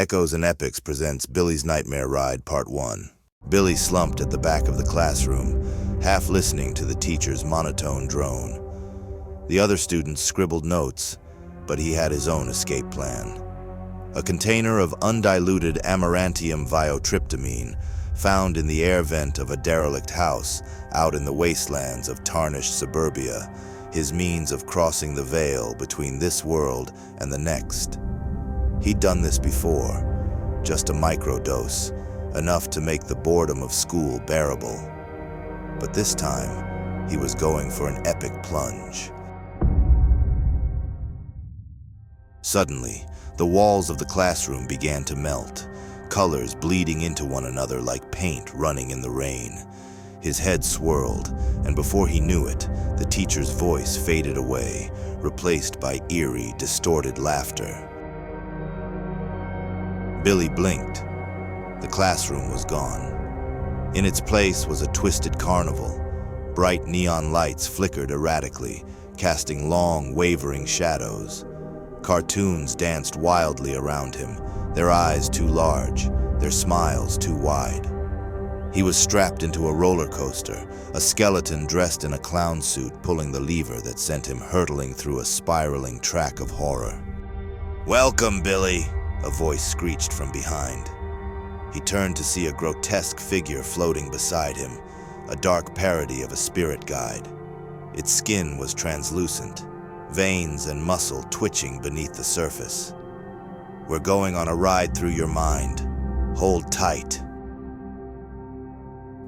Echoes and Epics presents Billy's Nightmare Ride Part 1. Billy slumped at the back of the classroom, half listening to the teacher's monotone drone. The other students scribbled notes, but he had his own escape plan. A container of undiluted amarantium viotryptamine found in the air vent of a derelict house out in the wastelands of tarnished suburbia, his means of crossing the veil between this world and the next. He'd done this before, just a microdose, enough to make the boredom of school bearable. But this time, he was going for an epic plunge. Suddenly, the walls of the classroom began to melt, colors bleeding into one another like paint running in the rain. His head swirled, and before he knew it, the teacher's voice faded away, replaced by eerie, distorted laughter. Billy blinked. The classroom was gone. In its place was a twisted carnival. Bright neon lights flickered erratically, casting long, wavering shadows. Cartoons danced wildly around him, their eyes too large, their smiles too wide. He was strapped into a roller coaster, a skeleton dressed in a clown suit pulling the lever that sent him hurtling through a spiraling track of horror. "Welcome, Billy," a voice screeched from behind. He turned to see a grotesque figure floating beside him, a dark parody of a spirit guide. Its skin was translucent, veins and muscle twitching beneath the surface. "We're going on a ride through your mind. Hold tight."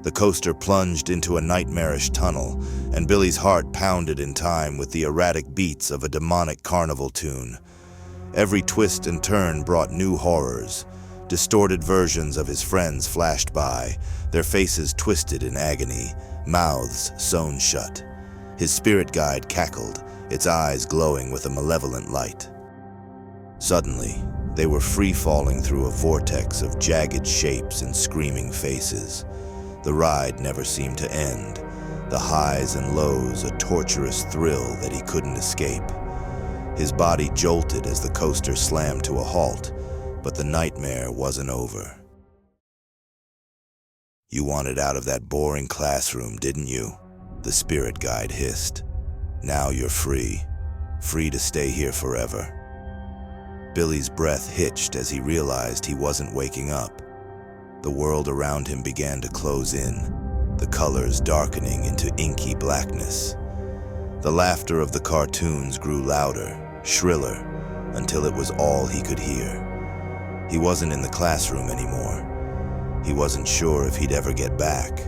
The coaster plunged into a nightmarish tunnel, and Billy's heart pounded in time with the erratic beats of a demonic carnival tune. Every twist and turn brought new horrors. Distorted versions of his friends flashed by, their faces twisted in agony, mouths sewn shut. His spirit guide cackled, its eyes glowing with a malevolent light. Suddenly, they were free-falling through a vortex of jagged shapes and screaming faces. The ride never seemed to end, the highs and lows a torturous thrill that he couldn't escape. His body jolted as the coaster slammed to a halt, but the nightmare wasn't over. "You wanted out of that boring classroom, didn't you?" the spirit guide hissed. "Now you're free to stay here forever." Billy's breath hitched as he realized he wasn't waking up. The world around him began to close in, the colors darkening into inky blackness. The laughter of the cartoons grew louder, shriller, until it was all he could hear. He wasn't in the classroom anymore. He wasn't sure if he'd ever get back.